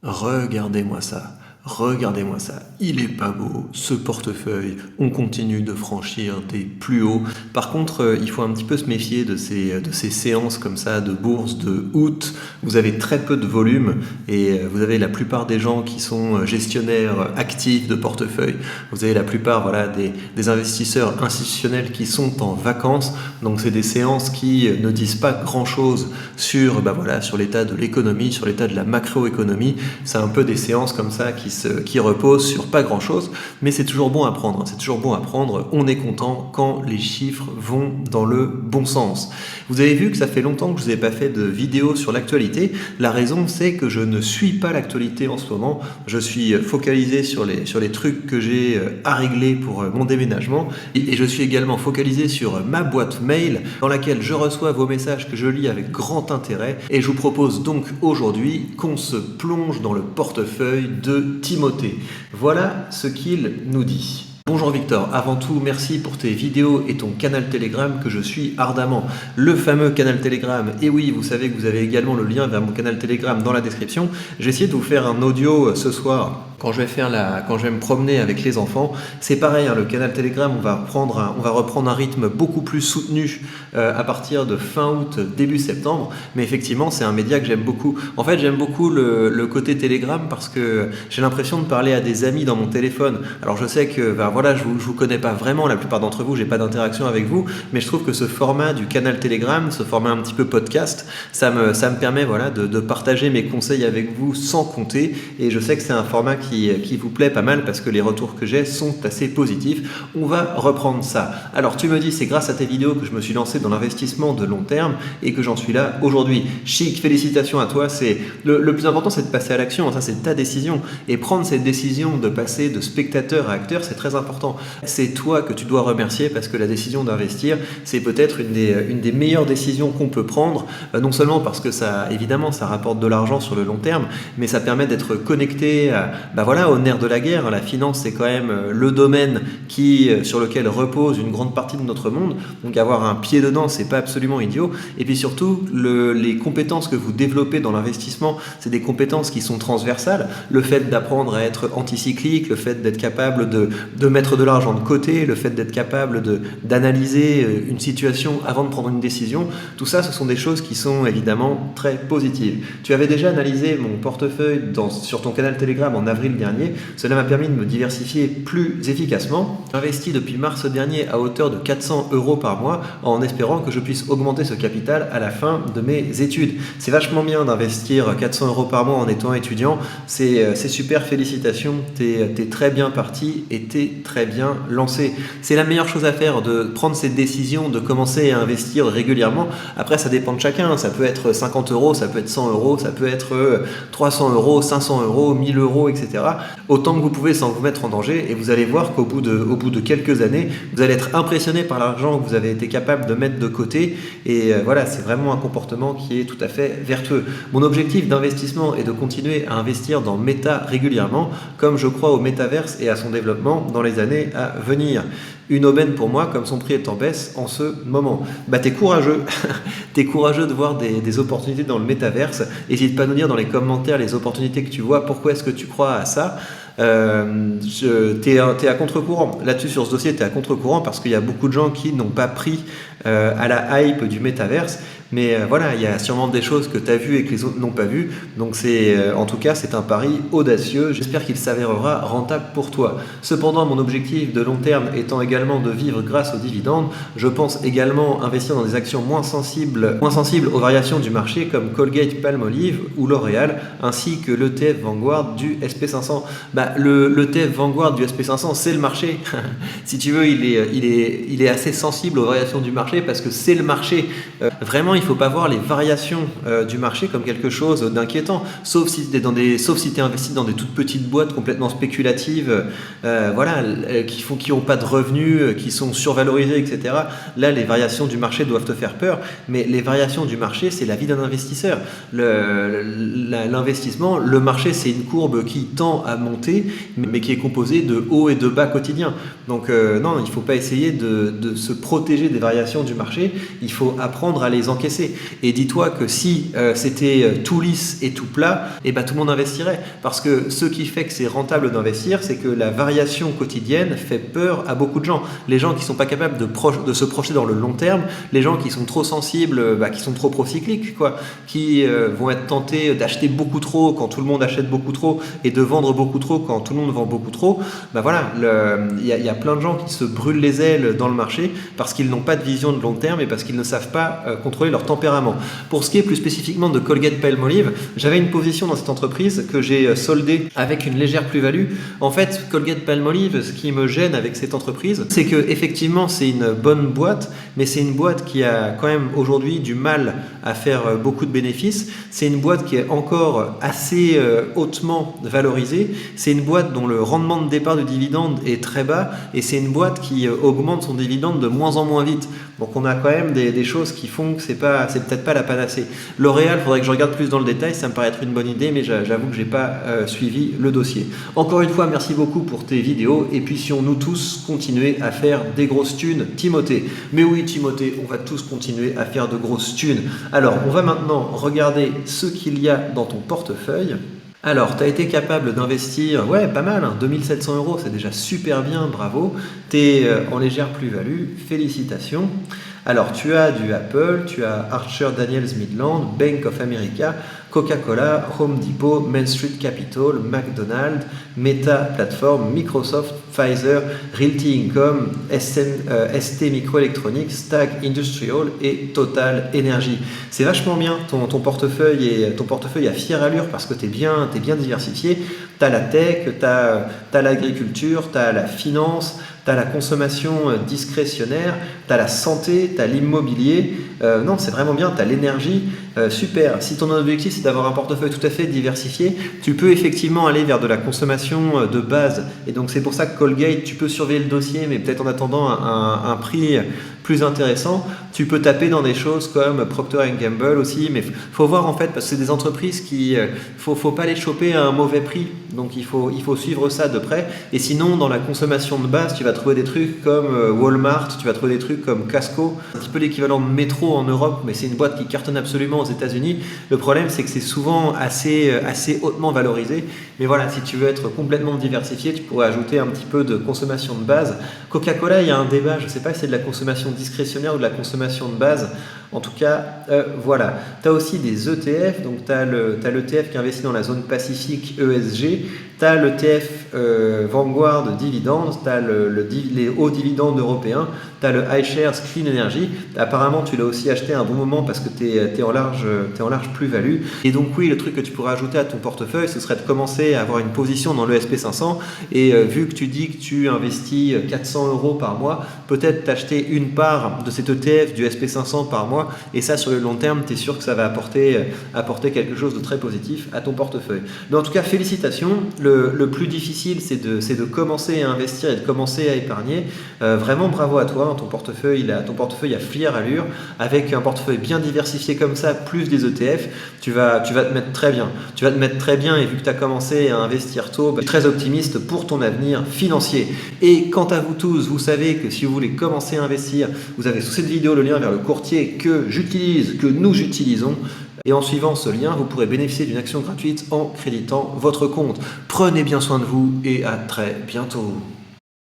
Regardez-moi ça, regardez-moi ça, il est pas beau, ce portefeuille, on continue de franchir des plus hauts. Par contre, il faut un petit peu se méfier de ces séances comme ça de bourse de août. Vous avez très peu de volume et vous avez la plupart des gens qui sont gestionnaires actifs de portefeuille. Vous avez la plupart des investisseurs institutionnels qui sont en vacances. Donc c'est des séances qui ne disent pas grand-chose sur l'état de l'économie, sur l'état de la macroéconomie. C'est un peu des séances comme ça qui reposent sur pas grand chose, mais c'est toujours bon à prendre, c'est toujours bon à prendre. On est content quand les chiffres vont dans le bon sens. Vous avez vu que ça fait longtemps que je vous ai pas fait de vidéo sur l'actualité. La raison, c'est que je ne suis pas l'actualité en ce moment. Je suis focalisé sur les trucs que j'ai à régler pour mon déménagement et je suis également focalisé sur ma boîte mail dans laquelle je reçois vos messages que je lis avec grand intérêt et je vous propose donc aujourd'hui qu'on se plonge dans le portefeuille de Timothée. Voilà ce qu'il nous dit. Bonjour Victor, avant tout merci pour tes vidéos et ton canal Telegram que je suis ardemment. Le fameux canal Telegram, et oui vous savez que vous avez également le lien vers mon canal Telegram dans la description. J'ai essayé de vous faire un audio ce soir quand je vais me promener avec les enfants. C'est pareil, le canal Telegram, on va reprendre un rythme beaucoup plus soutenu à partir de fin août, début septembre. Mais effectivement, c'est un média que j'aime beaucoup. En fait, j'aime beaucoup le côté Telegram parce que j'ai l'impression de parler à des amis dans mon téléphone. Alors je sais que je vous connais pas vraiment, la plupart d'entre vous, j'ai pas d'interaction avec vous, mais je trouve que ce format du canal Telegram, ce format un petit peu podcast, ça me permet de partager mes conseils avec vous sans compter. Et je sais que c'est un format qui vous plaît pas mal parce que les retours que j'ai sont assez positifs. On va reprendre ça. Alors tu me dis, c'est grâce à tes vidéos que je me suis lancé dans l'investissement de long terme et que j'en suis là aujourd'hui. Chic, félicitations à toi. C'est le plus important, c'est de passer à l'action. Ça, c'est ta décision. Et prendre cette décision de passer de spectateur à acteur, c'est très important. C'est toi que tu dois remercier parce que la décision d'investir, c'est peut-être une des meilleures décisions qu'on peut prendre. Non seulement parce que ça rapporte de l'argent sur le long terme, mais ça permet d'être connecté au nerf de la guerre. La finance, c'est quand même le domaine sur lequel repose une grande partie de notre monde. Donc avoir un pied dedans, c'est pas absolument idiot. Et puis surtout, les compétences que vous développez dans l'investissement, c'est des compétences qui sont transversales. Le fait d'apprendre à être anticyclique, le fait d'être capable de mettre de l'argent de côté, le fait d'être capable d'analyser une situation avant de prendre une décision, tout ça, ce sont des choses qui sont évidemment très positives. Tu avais déjà analysé mon portefeuille sur ton canal Telegram en avril dernier. Cela m'a permis de me diversifier plus efficacement. J'ai investi depuis mars dernier à hauteur de 400 € par mois en espérant que je puisse augmenter ce capital à la fin de mes études. C'est vachement bien d'investir 400 € par mois en étant étudiant. C'est super, félicitations. T'es très bien parti et t'es très bien lancé. C'est la meilleure chose à faire, de prendre cette décision de commencer à investir régulièrement. Après, ça dépend de chacun. Ça peut être 50 €, ça peut être 100 €, ça peut être 300 €, 500 €, 1000 €, etc. Autant que vous pouvez sans vous mettre en danger, et vous allez voir qu'au bout de quelques années, vous allez être impressionné par l'argent que vous avez été capable de mettre de côté. Et c'est vraiment un comportement qui est tout à fait vertueux. Mon objectif d'investissement est de continuer à investir dans Meta régulièrement, comme je crois au métaverse et à son développement dans les années à venir. Une aubaine pour moi, comme son prix est en baisse en ce moment. T'es courageux. T'es courageux de voir des opportunités dans le métaverse. N'hésite pas à nous dire dans les commentaires les opportunités que tu vois. Pourquoi est-ce que tu crois à ça? T'es à contre-courant. Là-dessus, sur ce dossier, t'es à contre-courant parce qu'il y a beaucoup de gens qui n'ont pas pris à la hype du métaverse. Mais il y a sûrement des choses que tu as vues et que les autres n'ont pas vues. Donc en tout cas, c'est un pari audacieux. J'espère qu'il s'avérera rentable pour toi. Cependant, mon objectif de long terme étant également de vivre grâce aux dividendes, je pense également investir dans des actions moins sensibles aux variations du marché comme Colgate Palmolive ou L'Oréal, ainsi que l'ETF Vanguard du SP500. L'ETF Vanguard du SP500, c'est le marché. Si tu veux, il est assez sensible aux variations du marché parce que c'est le marché. Vraiment, il ne faut pas voir les variations du marché comme quelque chose d'inquiétant, sauf si tu es investi dans des toutes petites boîtes complètement spéculatives, qui n'ont pas de revenus, qui sont survalorisées, etc. Là, les variations du marché doivent te faire peur, mais les variations du marché, c'est la vie d'un investisseur. L'investissement, le marché, c'est une courbe qui tend à monter, mais qui est composée de hauts et de bas quotidiens. Donc non, il ne faut pas essayer de se protéger des variations du marché, il faut apprendre à les encaisser. baisser. Et dis-toi que si c'était tout lisse et tout plat, et ben tout le monde investirait. Parce que ce qui fait que c'est rentable d'investir, c'est que la variation quotidienne fait peur à beaucoup de gens. Les gens qui ne sont pas capables de se projeter dans le long terme, les gens qui sont trop sensibles, qui sont trop procycliques, quoi, qui vont être tentés d'acheter beaucoup trop quand tout le monde achète beaucoup trop et de vendre beaucoup trop quand tout le monde vend beaucoup trop. Ben voilà, il y a plein de gens qui se brûlent les ailes dans le marché parce qu'ils n'ont pas de vision de long terme et parce qu'ils ne savent pas contrôler leur tempérament. Pour ce qui est plus spécifiquement de Colgate-Palmolive, j'avais une position dans cette entreprise que j'ai soldée avec une légère plus-value. En fait, Colgate-Palmolive, ce qui me gêne avec cette entreprise, c'est que effectivement c'est une bonne boîte, mais c'est une boîte qui a quand même aujourd'hui du mal à faire beaucoup de bénéfices. C'est une boîte qui est encore assez hautement valorisée. C'est une boîte dont le rendement de départ de dividende est très bas et c'est une boîte qui augmente son dividende de moins en moins vite. Donc on a quand même des choses qui font que c'est peut-être pas la panacée. L'Oréal, il faudrait que je regarde plus dans le détail, ça me paraît être une bonne idée, mais j'avoue que j'ai pas suivi le dossier. Encore une fois, merci beaucoup pour tes vidéos et puissions-nous tous continuer à faire des grosses thunes, Timothée. Mais oui, Timothée, on va tous continuer à faire de grosses thunes. Alors, on va maintenant regarder ce qu'il y a dans ton portefeuille. Alors, tu as été capable d'investir, ouais, pas mal, 2700 €, c'est déjà super bien, bravo. Tu es en légère plus-value, félicitations. Alors, tu as du Apple, tu as Archer Daniels Midland, Bank of America, Coca-Cola, Home Depot, Main Street Capital, McDonald's, Meta Platform, Microsoft, Pfizer, Realty Income, ST Microelectronics, Stag Industrial et Total Energy. C'est vachement bien ton portefeuille à fière allure parce que t'es bien diversifié. Tu as la tech, tu as l'agriculture, tu as la finance, tu as la consommation discrétionnaire, tu as la santé, tu as l'immobilier. Non, c'est vraiment bien, tu as l'énergie. Super. Si ton objectif c'est d'avoir un portefeuille tout à fait diversifié, tu peux effectivement aller vers de la consommation de base. Et donc c'est pour ça que Colgate, tu peux surveiller le dossier, mais peut-être en attendant un prix plus intéressant. Tu peux taper dans des choses comme Procter & Gamble aussi, mais faut voir en fait, parce que c'est des entreprises qui, faut pas les choper à un mauvais prix. Donc il faut suivre ça de près. Et sinon, dans la consommation de base, tu vas trouver des trucs comme Walmart, tu vas trouver des trucs comme Casco, un petit peu l'équivalent de Metro en Europe, mais c'est une boîte qui cartonne absolument aux États-Unis. Le problème, c'est que c'est souvent assez hautement valorisé. Mais voilà, si tu veux être complètement diversifié, tu pourrais ajouter un petit peu de consommation de base. Coca-Cola, il y a un débat, je ne sais pas si c'est de la consommation discrétionnaire ou de la consommation de base. En tout cas, voilà. Tu as aussi des ETF, donc tu as l'ETF qui investit dans la zone Pacifique ESG, tu as l'ETF Vanguard Dividends, tu as les hauts dividendes européens, tu as le iShares Clean Energy. Apparemment, tu l'as aussi acheté à un bon moment parce que tu es en large plus-value. Et donc oui, le truc que tu pourrais ajouter à ton portefeuille, ce serait de commencer à avoir une position dans le SP500 et vu que tu dis que tu investis 400 € par mois, peut-être t'acheter une part de cet ETF du SP500 par mois et ça sur le long terme, tu es sûr que ça va apporter quelque chose de très positif à ton portefeuille. Mais en tout cas, félicitations. Le plus difficile, c'est de commencer à investir et de commencer à épargner. Vraiment bravo à toi, ton portefeuille a fière allure. Avec un portefeuille bien diversifié comme ça, plus des ETF, tu vas te mettre très bien. Tu vas te mettre très bien et vu que tu as commencé à investir tôt, je suis très optimiste pour ton avenir financier. Et quant à vous tous, vous savez que si vous voulez commencer à investir, vous avez sous cette vidéo le lien vers le courtier que nous utilisons. Et en suivant ce lien, vous pourrez bénéficier d'une action gratuite en créditant votre compte. Prenez bien soin de vous et à très bientôt.